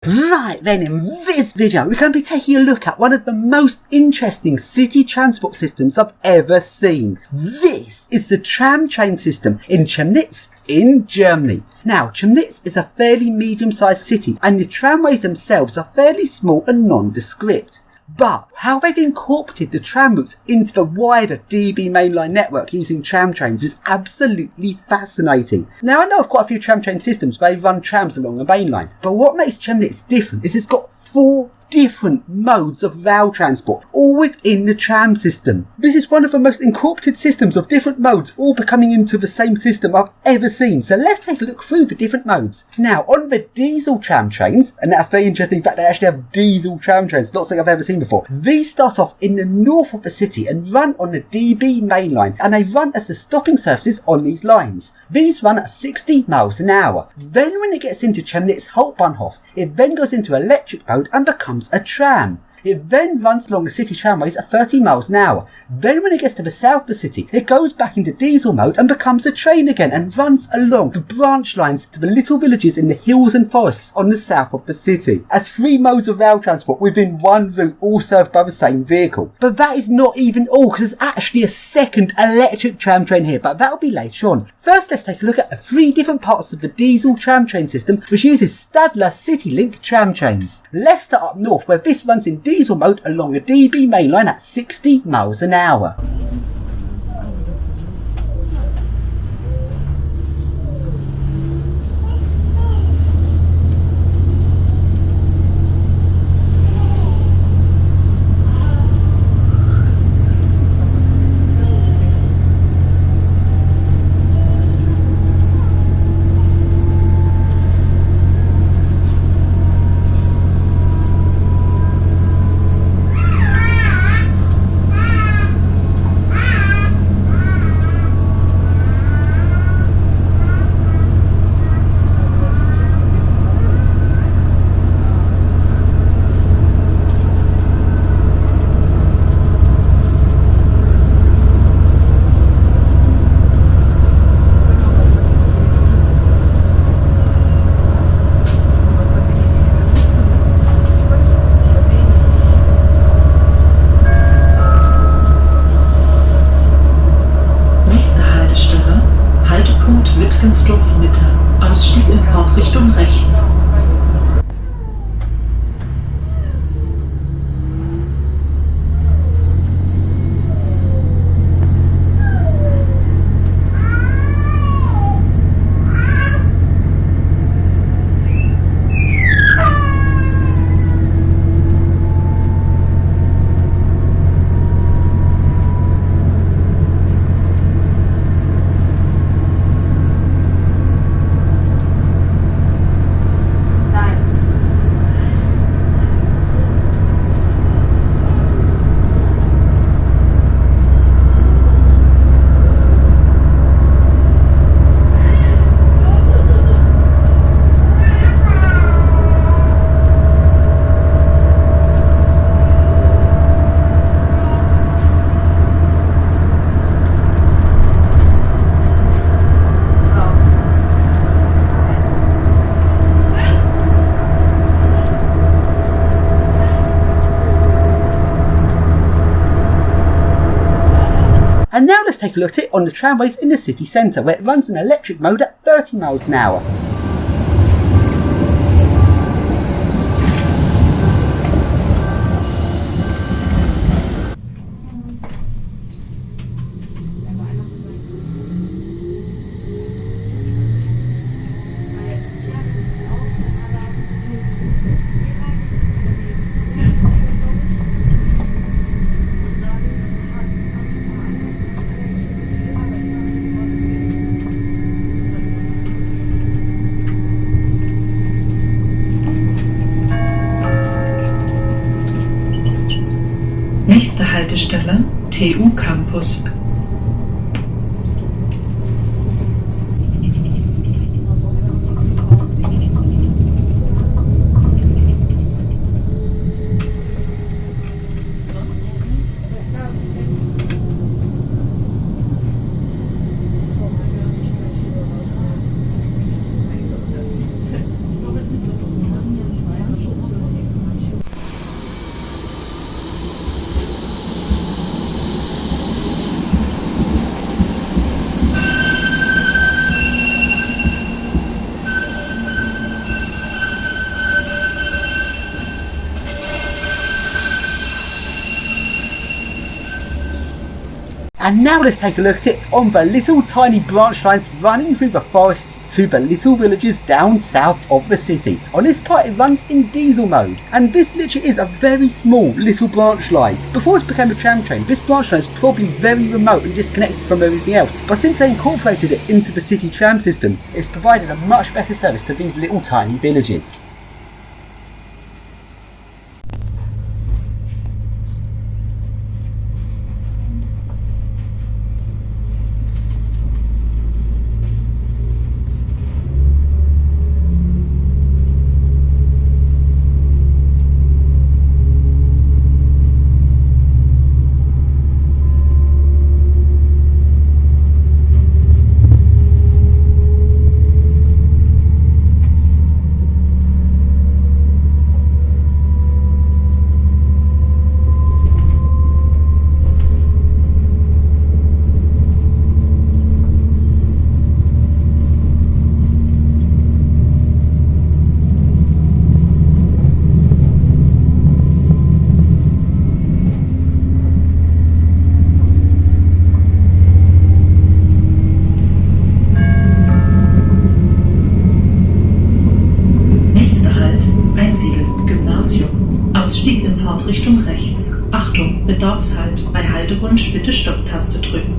Right then, in this video we're going to be taking a look at one of the most interesting city transport systems I've ever seen. This is the tram train system in Chemnitz in Germany. Now, Chemnitz is a fairly medium-sized city and the tramways themselves are fairly small and nondescript. But how they've incorporated the tram routes into the wider DB mainline network using tram trains is absolutely fascinating. Now, I know of quite a few tram train systems where they run trams along the mainline, but what makes Chemnitz different is it's got 4 different modes of rail transport, all within the tram system. This is one of the most incorporated systems of different modes all becoming into the same system I've ever seen. So let's take a look through the different modes. Now, on the diesel tram trains, and that's very interesting, in fact they actually have diesel tram trains, not something I've ever seen before. These start off in the north of the city and run on the DB mainline, and they run as the stopping surfaces on these lines. These run at 60 miles an hour. Then when it gets into Chemnitz Hauptbahnhof, it then goes into electric mode and becomes a tram. It then runs along the city tramways at 30 miles an hour. Then when it gets to the south of the city, it goes back into diesel mode and becomes a train again and runs along the branch lines to the little villages in the hills and forests on the south of the city. As 3 modes of rail transport within one route, all served by the same vehicle. But that is not even all, because there's actually a second electric tram train here, but that'll be later on. First, let's take a look at the 3 different parts of the diesel tram train system, which uses Stadler CityLink tram trains. Let's start up north, where this runs in diesel mode along the DB mainline at 60 miles an hour. Mitte. Ausstieg in Fahrtrichtung rechts. And now let's take a look at it on the tramways in the city centre, where it runs in electric mode at 30 miles an hour. Nächste Haltestelle TU Campus. And now let's take a look at it on the little tiny branch lines running through the forests to the little villages down south of the city. On this part it runs in diesel mode, and this literally is a very small little branch line. Before it became a tram train, this branch line is probably very remote and disconnected from everything else, but since they incorporated it into the city tram system, it's provided a much better service to these little tiny villages. Richtung rechts. Achtung, Bedarfshalt. Bei Haltewunsch bitte Stopptaste drücken.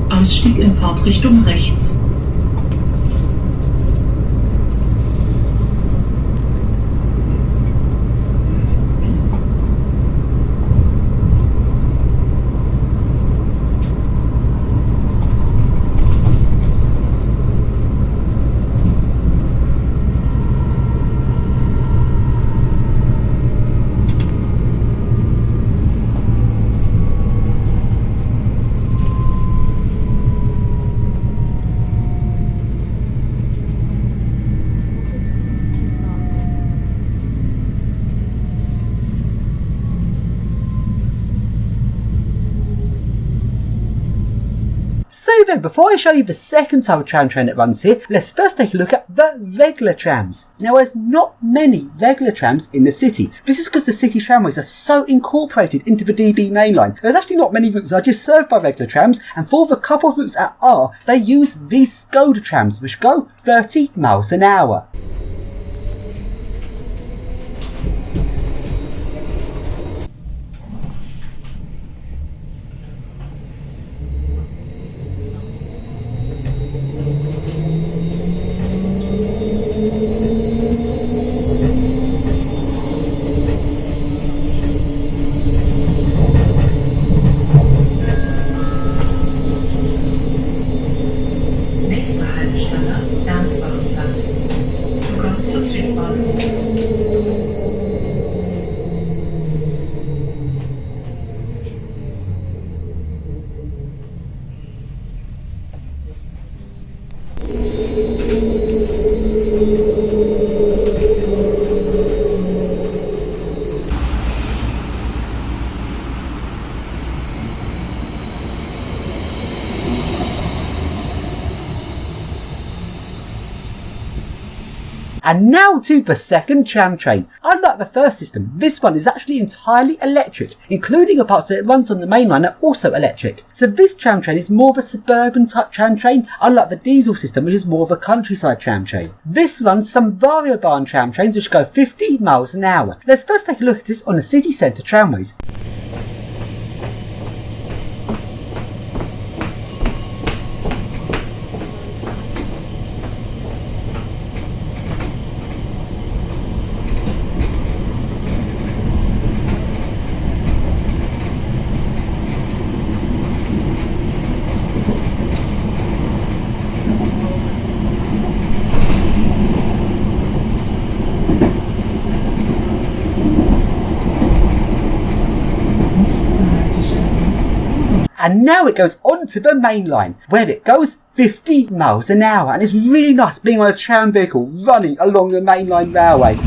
Ausstieg in Fahrtrichtung rechts. So then, before I show you the second type of tram train that runs here, let's first take a look at the regular trams. Now, there's not many regular trams in the city. This is because the city tramways are so incorporated into the DB mainline. There's actually not many routes that are just served by regular trams, and for the couple of routes that are, they use these Skoda trams, which go 30 miles an hour. And now to the second tram train. Unlike the first system, this one is actually entirely electric, including a part that it runs on the main line are also electric. So this tram train is more of a suburban type tram train, unlike the diesel system, which is more of a countryside tram train. This runs some Variobahn tram trains which go 50 miles an hour. Let's first take a look at this on the city centre tramways. and now it goes onto the main line, where it goes 50 miles an hour, and it's really nice being on a tram vehicle running along the mainline railway.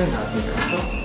schön hat, den Karton.